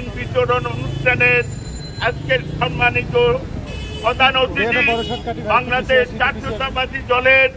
Pen বিতরণ অনুষ্ঠানের আজকের সম্মানিত প্রধান অতিথি বাংলাদেশ জাতীয়তাবাদী দলের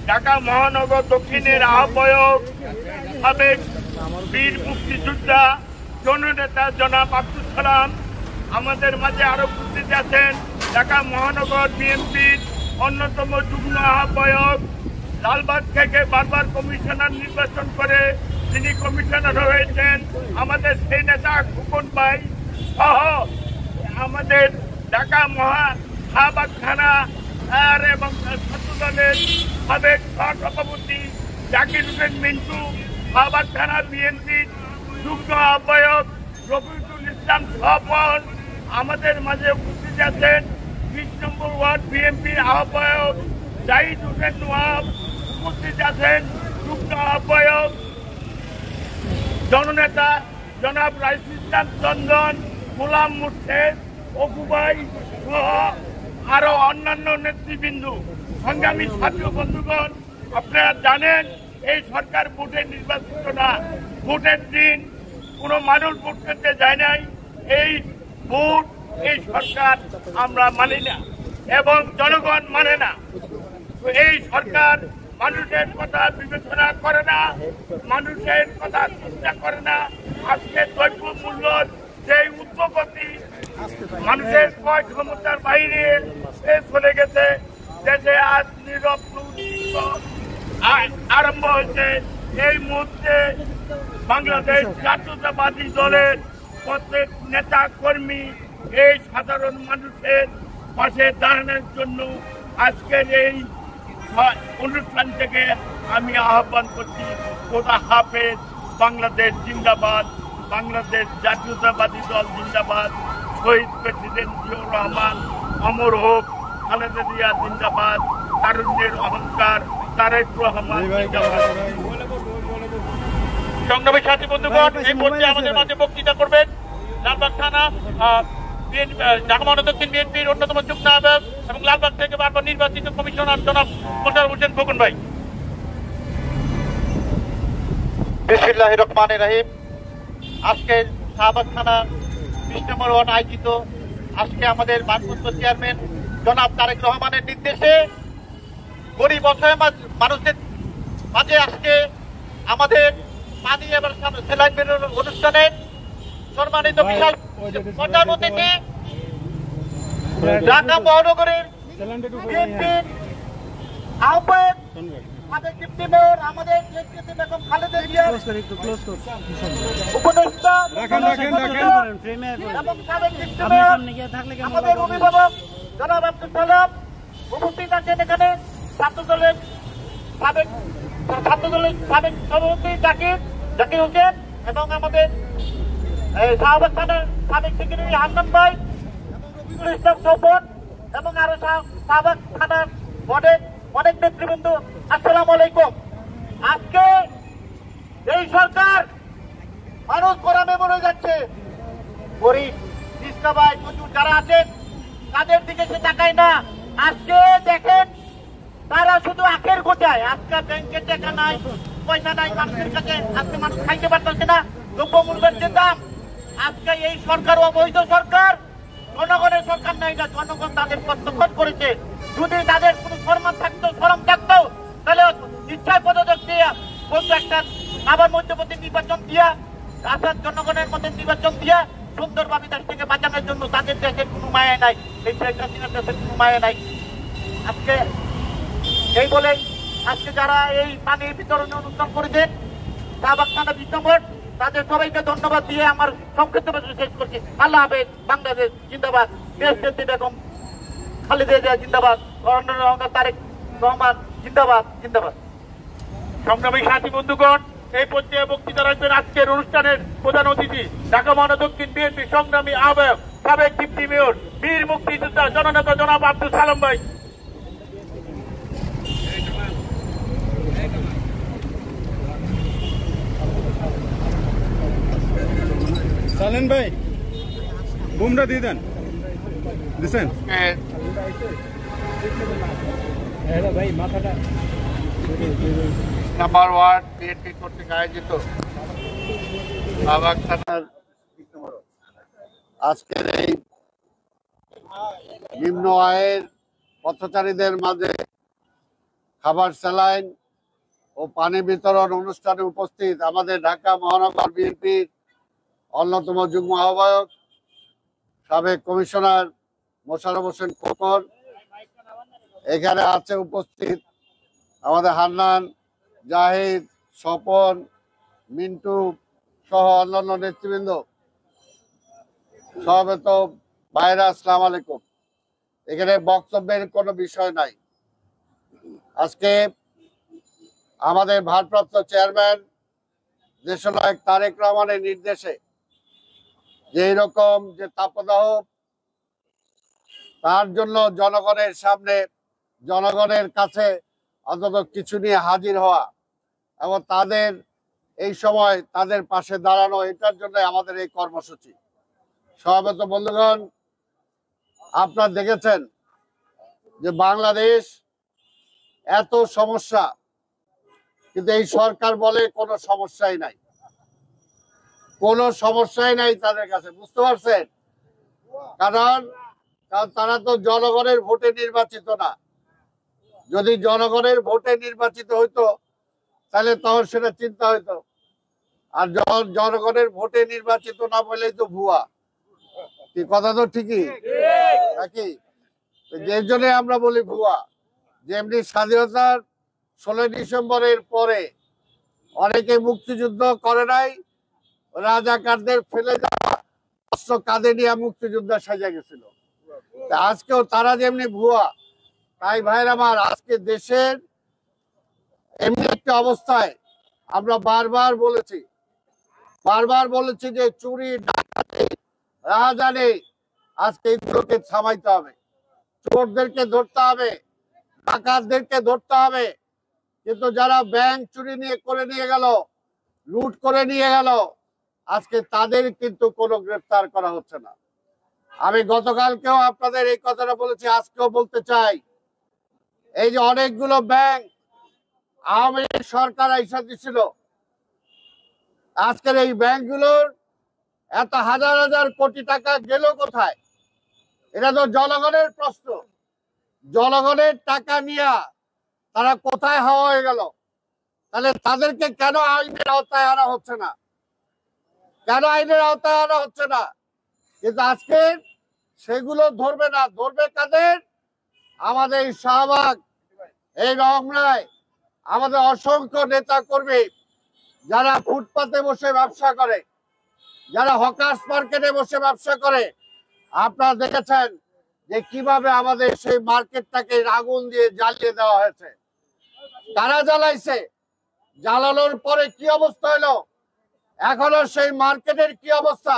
ঢাকা মহানগর দক্ষিণের আহ্বায়ক সাবেক বীর মুক্তিযোদ্ধা জননেতা জনাব আব্দুল সালাম, আমাদের মাঝে আরো উপস্থিত আছেন ঢাকা মহানগর বিএনপির অন্যতম যুগ্ম আহ্বায়ক, লালবাগ থেকে বারবার কমিশনার নির্বাচন করে তিনি কমিশনার হয়েছেন আমাদের সেই নেতা খোকন ভাই সহ আমাদের ঢাকা শাহবাগ থানা এবং ছাত্র দলের সাবেক সহসভাপতি জাকির হোসেন মিন্টু, শাহবাগ থানা বিএনপির যুগ্ম আহ্বায়ক রফিকুল ইসলাম স্বপন, আমাদের মাঝে উপস্থিত আছেন 20 নম্বর ওয়ার্ড বিএনপির আহ্বায়ক জাহিদ হোসেন নোয়াব, উপস্থিত আছেন যুগ্ম আহ্বায়ক জননেতা জনাব রাইস ইসলাম চন্দন, গোলাম মুর্শেদ, অপুভাই সহ আরো অন্যান্য নেতৃবৃন্দ। সংগ্রামী ছাত্র বন্ধুগণ, আপনারা জানেন এই সরকার ভোটে নির্বাচিত না। ভোটের দিন কোনো মানুষ ভোট করতে যায় নাই। এই ভোট এই সরকার আমরা মানি না এবং জনগণ মানে না। তো এই সরকার মানুষের কথা বিবেচনা করে না, মানুষের কথা চিন্তা করে না। আজকে দ্রব্য মূল্য সেই উদ্যোগতি মানুষের ক্রয় ক্ষমতার বাইরে চলে গেছে। দেশে আজ নীরব আরম্ভ হয়েছে। এই মুহূর্তে বাংলাদেশ জাতীয়তাবাদী দলের প্রত্যেক নেতা কর্মী এই সাধারণ মানুষের পাশে দাঁড়ানোর জন্য আজকের এই অনুষ্ঠান থেকে আমি আহ্বান করছি। খোদা হাফেজ, বাংলাদেশ জিন্দাবাদ, বাংলাদেশ জাতীয়তাবাদী দল জিন্দাবাদ, শহীদ প্রেসিডেন্ট জিয়াউর রহমান অমর হোক, খালেদা জিয়া জিন্দাবাদ, তারুণ্যের অহংকার তারেক রহমান জিন্দাবাদ। সংগ্রামী সাথী বন্ধুগণ, এই মুহূর্তে আমাদের মাঝে বক্তৃতা করবেন লালবাগ থানা ঢাকা মহানগর দক্ষিণ বিএনপির অন্যতম যুগ্ম আহ্বায়ক এবং লালবাগ থেকে বারবার নির্বাচিত কমিশনার জনাব মোশাররফ হোসেন খোকন ভাই। বিসমিল্লাহির রহমানির রহিম। আজকে শাহবাগ থানা 20 নম্বর ওয়ার্ড আয়োজিত আজকে আমাদের মানপত্র চেয়ারম্যান জনাব তারেক রহমানের নির্দেশে গরিব অসহায় মানুষদের মাঝে আজকে আমাদের পানি এবং সেলাইন বিতরণ অনুষ্ঠানে সম্মানিত বিশাল প্রধান অতিথি ঢাকা মহানগরের বিএনপির আহ্বায়ক সাবেক ডিপ্টি মেয়র আমাদের বেগম খালেদা জিয়া উপদেষ্টা এবং সাবেক ডিপ্টি মেয়র আমাদের অভিভাবক জনাব আব্দুল সালাম, উপস্থিত আছেন এখানে ছাত্রদলের সাবেক সভাপতি জাকির হোসেন এবং আমাদের শাহবাগ থানার সাবেক সেক্রেটারি হান্নান ভাই এবং রফিকুল ইসলাম স্বপন এবং আরো শাহবাগ থানার অনেক নেতৃবৃন্দ। আসসালামু আলাইকুম। আজকে এই সরকার মানুষ গরমে মরে যাচ্ছে। গরিব রিস্কাবাই প্রচুর যারা আছেন তাদের দিকে সে তাকায় না। আজকে দেখেন তারা শুধু আখের গোটায়। আজকে ব্যাংকের টাকা নাই, পয়সা নাই মানুষের কাছে। আজকে মানুষ খাইতে পারতেছে না। দ্রব্যমূল্যের যে দাম, আজকে এই সরকার অবৈধ সরকার, জনগণের সরকার নাই না। জনগণ তাদের প্রত্যাখ্যান করেছে। যদি তাদের কোনো শরম থাকতো তাহলে ইচ্ছায় পদত্যাগ দিয়া বলতো একটা আবার মধ্যবর্তী নির্বাচন দিয়া আসার জনগণের মধ্যে নির্বাচন দিয়া সুন্দরভাবে দেশ থেকে বাঁচানোর জন্য তাদের দেশের কোনো মায়া নাই, এই শেখ হাসিনার দেশের কোনো মায়া নাই। আজকে এই বলে আজকে যারা এই পানি বিতরণে অনুষ্ঠান করেছেন শাহবাগ থানা 20 নম্বর, তাদের সবাইকে ধন্যবাদ দিয়ে আমার সংক্ষিপ্ত শেষ করছি। আল্লাহ হাফেজ। বাংলাদেশ জিন্দাবাদ, দেশনেত্রী বেগম খালেদা জিয়া জিন্দাবাদ, তারেক রহমান জিন্দাবাদ জিন্দাবাদ। সংগ্রামী সাথী বন্ধুগণ, এই পর্যায়ে বক্তৃতা রাখবেন আজকের অনুষ্ঠানের প্রধান অতিথি ঢাকা মহানগর দক্ষিণ বিএনপি সংগ্রামী আহ্বায়ক সাবেক ডিপ্টি মেয়র বীর মুক্তিযোদ্ধা জননেতা জনাব আব্দুল সালাম ভাই। সালেন ভাই বুমরা দিয়ে দেন দিছেন ভাই মাথাটা নাম্বার ওয়ার্ড বিএনপি কর্তৃক আয়োজিত শাহবাগ থানার আজকের এই নিম্ন আয়ের পথচারীদের মাঝে খাবার স্যালাইন ও পানি বিতরণ অনুষ্ঠানে উপস্থিত আমাদের ঢাকা মহানগর বিএনপির অন্যতম যুগ্ম আহ্বায়ক সাবেক কমিশনার মোশাররফ হোসেন খোকন, এখানে আছে উপস্থিত আমাদের হান্নান, জাহিদ, স্বপন, মিন্টু সহ অন্যান্য নেতৃবৃন্দ, সমবেত ভাইরা, আসসালামু আলাইকুম। এখানে বক্তব্যের কোনো বিষয় নাই। আজকে আমাদের ভারপ্রাপ্ত চেয়ারম্যান দেশনায়ক তারেক রহমানের নির্দেশে যে এরকম যে তাপদাহ, তার জন্য জনগণের সামনে, জনগণের কাছে অন্তত কিছু নিয়ে হাজির হওয়া এবং তাদের এই সময় তাদের পাশে দাঁড়ানো, এটার জন্য আমাদের এই কর্মসূচি। সমবেত বন্ধুগণ, আপনারা দেখেছেন যে বাংলাদেশ এত সমস্যা, কিন্তু এই সরকার বলে কোনো সমস্যাই নাই, কোনো সমস্যাই নাই তাদের কাছে। বুঝতে পারছেন? কারণ তারা তো জনগণের ভোটে নির্বাচিত না। যদি জনগণের ভোটে নির্বাচিত হইতো তাহলে তখন সেটা চিন্তা হইতো। আর জনগণের ভোটে নির্বাচিত না বলেই তো ভুয়া। কি কথা তো ঠিকই নাকি? যে জন্য আমরা বলি ভুয়া। যেমনি স্বাধীনতার 16 ডিসেম্বরের পরে অনেকে মুক্তিযুদ্ধ করে নাই, রাজাকারদের ফেলে যাওয়া অস্ত্র কাঁধে নিয়ে মুক্তিযুদ্ধ সাজা গেছিল। আজকেও তারা যেমনি ভুয়া, তাই ভাইরা আমার, আজকে দেশের এমনি একটা অবস্থায় আমরা বারবার বলেছি যে চুরি, ডাকাতি, রাহাজানি, আজকে এগুলোকে থামাইতে হবে, চোরদেরকে ধরতে হবে, ডাকাতদেরকে ধরতে হবে। কিন্তু যারা ব্যাংক চুরি করে নিয়ে গেল, লুট করে নিয়ে গেল, আজকে তাদের কিন্তু কোনো গ্রেফতার করা হচ্ছে না। আমি গতকালকেও আপনাদের এই কথাটা বলেছি, আজকেও বলতে চাই। এই যে অনেকগুলো ব্যাংক আওয়ামী লীগ সরকার আইসা দিছিল, আজকের এই ব্যাংকগুলোর এত হাজার হাজার কোটি টাকা গেল কোথায়? এটা তো জনগণের প্রশ্ন। জনগণের টাকা নিয়ে তারা কোথায় হাওয়া হয়ে গেল? তাহলে তাদেরকে কেন আইনের আওতায় আনা হচ্ছে না? কেন আইনের আওতায় আনা হচ্ছে না? কিন্তু আজকে সেগুলো ধরবে না। ধরবে কাদের? আমাদের শাহবাগ, এই রমনায় আমাদের অসংখ্য নেতা কর্মী যারা ফুটপাতে বসে ব্যবসা করে, যারা হকার্স মার্কেটে বসে ব্যবসা করে। আপনারা দেখেছেন যে কিভাবে আমাদের সেই মার্কেটটাকে আগুন দিয়ে জ্বালিয়ে দেওয়া হয়েছে। কারা জ্বালাইছে? জ্বালানোর পরে কি অবস্থা হলো? এখনো সেই মার্কেটের কি অবস্থা?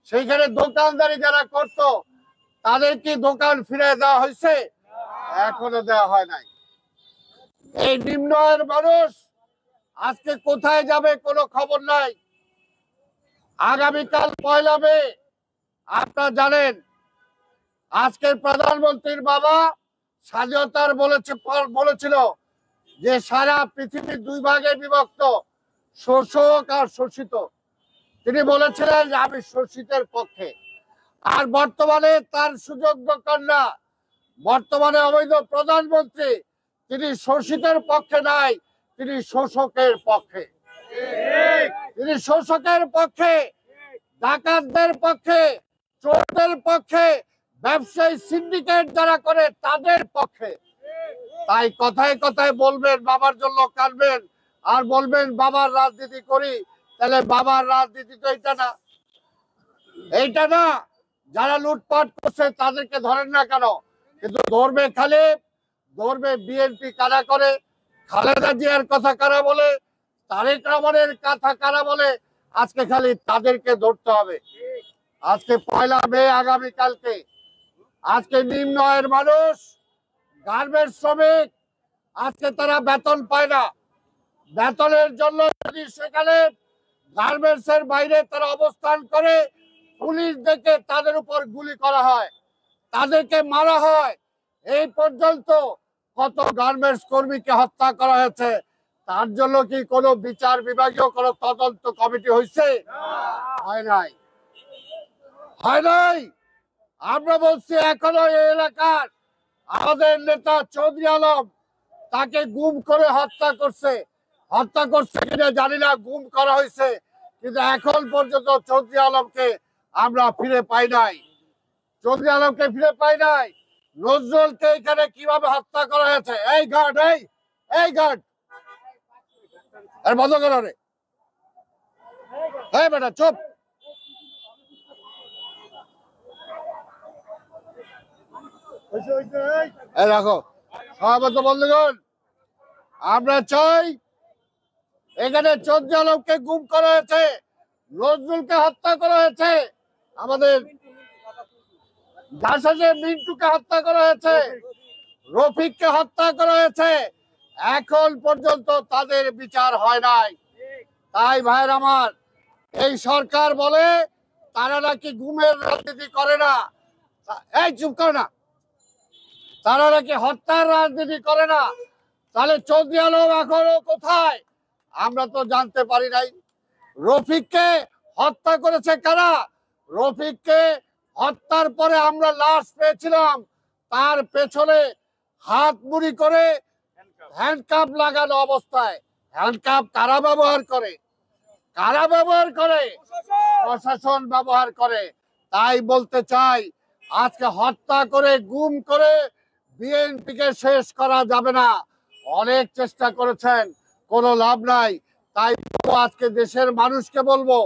সেইখানে দোকানদারি যারা করত তাদের কি দোকান ফিরে দেওয়া হয়েছে? এখনো দেওয়া হয় নাই। এই নিম্ন আয়ের মানুষ আজকে কোথায় যাবে কোনো খবর নাই। আগামীকাল 1 মে আপনারা জানেন, আজকের প্রধানমন্ত্রীর বাবা স্বাধীনতার বলেছিল যে সারা পৃথিবীর 2 ভাগে বিভক্ত, শোষক আর শোষিত। তিনি বলেছিলেন যে আমি শোষিতের পক্ষে। আর বর্তমানে তার সুযোগ্য কন্যা, বর্তমানে অবৈধ প্রধানমন্ত্রী, তিনি শোষিতের পক্ষে নাই, তিনি শোষকের পক্ষে। তিনি শোষকের পক্ষে, ডাকাতদের পক্ষে, চোরদের পক্ষে, ব্যবসায়ী সিন্ডিকেট যারা করে তাদের পক্ষে। তাই কথায় কথায় বলবেন বাবার জন্য কাঁদবেন, আর বলবেন বাবার রাজনীতি করি। তাহলে বাবার রাজনীতি তো এইটা না। যারা লুটপাট করছে তাদেরকে ধরেন না কেন? কিন্তু ধরবে খালি, ধরবে বিএনপি কারা করে, খালেদা জিয়ার কথা কারা বলে, তারেক রহমানের কথা কারা বলে, আজকে খালি তাদেরকে ধরতে হবে। আজকে 1 মে, আগামীকালকে আজকে নিম্ন আয়ের মানুষ, গার্মেন্টস শ্রমিক, আজকে তারা বেতন পায় না। বেতনের জন্য যদি সেখানে গার্মেন্টস এর বাইরে তারা অবস্থান করে, পুলিশ দেখে তাদের উপর গুলি করা হয়, তাদেরকে মারা হয়। এই পর্যন্ত কত গার্মেন্টস কর্মীকে হত্যা করা হয়েছে। তার জন্য কি কোনো বিচার বিভাগীয় কোনো তদন্ত কমিটি হয়েছে? হয় নাই। হয় নাই। আমরা বলছি এখনো এই এলাকার আমাদের নেতা চৌধুরী আলম তাকে গুম করে হত্যা করছে কিনা জানি না, গুম করা হয়েছে, কিন্তু এখন পর্যন্ত চৌধুরী আলমকে আমরা ফিরে পাই নাই। চৌধুরী আলমকে ফিরে পাই নাই। নজরুলকে এখানে কিভাবে হত্যা করা হয়েছে, এই গার্ড এই গার্ড বন্ধ করো রে, এই বেটা চুপ। এই রাখো সভাপতি বন্ধুগণ, আমরা চাই এখানে চৌধুরী আলমকে গুম করা হয়েছে, নজরুলকে হত্যা করা হয়েছে, আমাদের জাসাসের মিন্টুকে হত্যা করা হয়েছে, রফিককে হত্যা করা হয়েছে, এখন পর্যন্ত তাদের বিচার হয় নাই। তাই ভাইয়ের আমার, এই সরকার বলে তারা নাকি গুমের রাজনীতি করে না, এই চুপ করে না, তারা নাকি হত্যার রাজনীতি করে না। তাহলে চৌধুরী আলম এখনো কোথায় আমরা তো জানতে পারি নাই। রফিককে হত্যা করেছে কারা? রফিককে হত্যার পরে আমরা লাশ পেয়েছিলাম, তার পেছনে হাত মুড়ি করে হ্যান্ডকাপ লাগানো অবস্থায়। হ্যান্ডকাপ কারা ব্যবহার করে? প্রশাসন ব্যবহার করে। তাই বলতে চাই, আজকে হত্যা করে গুম করে বিএনপিকে শেষ করা যাবে না। অনেক চেষ্টা করেছেন, কোনো লাভ নাই। তাই আজকে দেশের মানুষকে বলবো,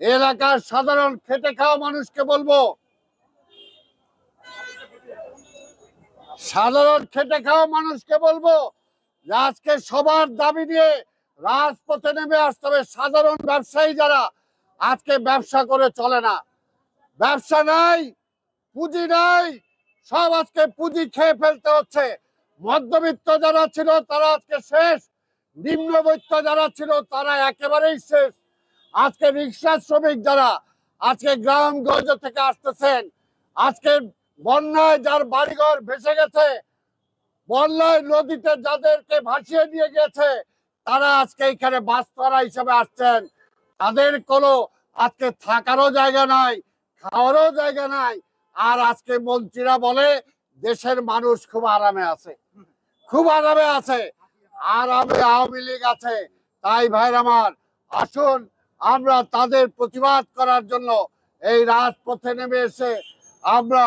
এলাকার সাধারণ খেটে খাওয়া মানুষকে বলবো, যে আজকে সবার দাবি নিয়ে রাজপথে নেমে আসতে হবে। সাধারণ ব্যবসায়ী যারা আজকে ব্যবসা করে চলে না, ব্যবসা নাই, পুঁজি নাই, সব আজকে পুঁজি খেয়ে ফেলতে হচ্ছে। মধ্যবিত্ত যারা ছিল তারা আজকে শেষ, নিম্নবিত্ত যারা ছিল তারা একেবারেই শেষ। আজকে রিক্সা শ্রমিক যারা আজকে গ্রামগঞ্জ থেকে আসতেছেন, আজকে বন্যায় যার বাড়িঘর ভেসে গেছে, বন্যায় নদীতে যাদেরকে ভাসিয়ে নিয়ে গেছে, তারা আজকে এখানে বাস্তরা হিসেবে আসছেন। তাদের কোনো আজকে থাকারও জায়গা নাই, খাওয়ারও জায়গা নাই। আর আজকে মন্ত্রীরা বলে দেশের মানুষ খুব আরামে আছে, আরামে আওয়ামী লীগ আছে। তাই ভাইর আমার, আসুন আমরা তাদের প্রতিবাদ করার জন্য এই রাজপথে নেমে এসে আমরা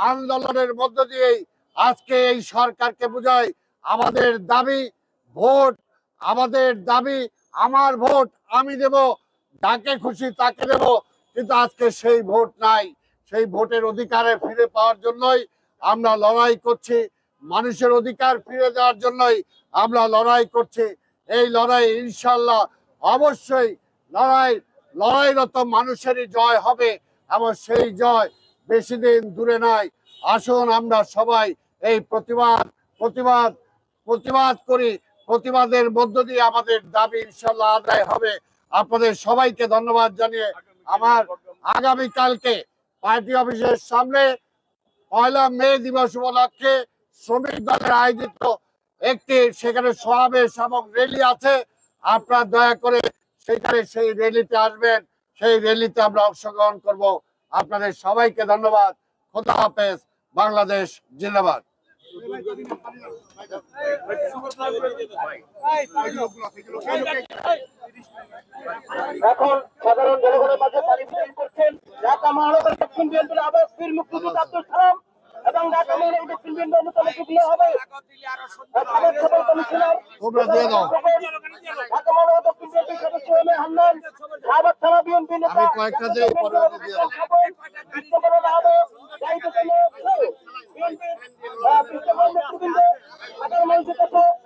আন্দোলনের মধ্য দিয়েই আজকে এই সরকারকে বুঝাই আমাদের দাবি ভোট, আমাদের দাবি আমার ভোট আমি দেব, যাকে খুশি তাকে দেব। কিন্তু আজকে সেই ভোট নাই। সেই ভোটের অধিকারে ফিরে পাওয়ার জন্যই আমরা লড়াই করছি, মানুষের অধিকার ফিরে দেওয়ার জন্যই আমরা লড়াই করছি। এই লড়াই ইনশাল্লাহ অবশ্যই লড়াইরত মানুষেরই জয় হবে, এবং সেই জয় বেশি দিন দূরে নাই। আসুন আমরা সবাই এই প্রতিবাদ করি, প্রতিবাদের মধ্য দিয়ে আমাদের দাবি ইনশাল্লাহ আদায় হবে। আপনাদের সবাইকে ধন্যবাদ জানিয়ে আমার আগামীকালকে পার্টি অফিসের সামনে 1 মে দিবস উপলক্ষে শ্রমিক দলের আয়োজিত একটি সেখানে সমাবেশ এবং র্যালি আছে। আপনারা দয়া করে সেখানে সেই র্যালিতে আসবেন, সেই র্যালিতে আমরা অংশগ্রহণ করব। আপনাদের সবাইকে ধন্যবাদ। খোদা হাফেজ। বাংলাদেশ জিন্দাবাদ। এখন সাধারণ জনগণের মাঝে পানি বিতরণ করছেন ঢাকা মহানগর দক্ষিণ বিএনপির আহ্বায়ক পীর মুক্তিযোদ্ধা আব্দুল সালাম এবং ঢাকা মহানগর দক্ষিণ বিএনপির অন্যতম যুগ্ম আহ্বায়ক কমিশনার ঢাকা মহানগর দক্ষিণ বিএনপির সদস্য এম এ হান্নান, সাবেক থানা বিএনপি নেতা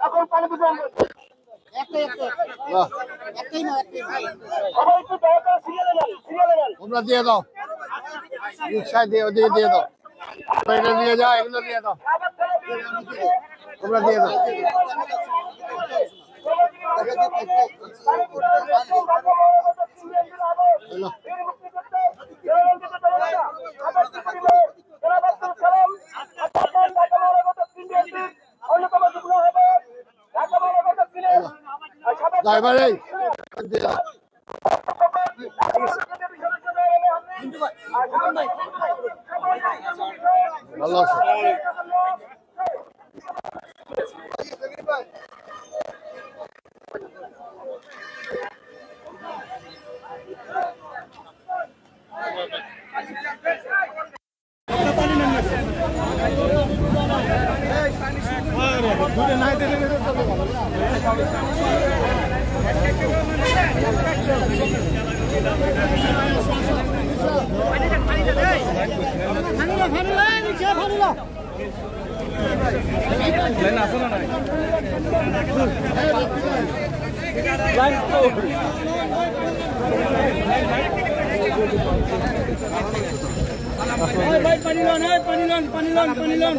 এখন পানি বিতরণ করছে। তোমরা দিয়ে দাও, রিক্সায় দিয়ে দাও, এটা নিয়ে যাও, এগুলো দিয়ে দাও, তোমরা দিয়ে দাও। ড্রাইভার ভালো আছে। পানি লন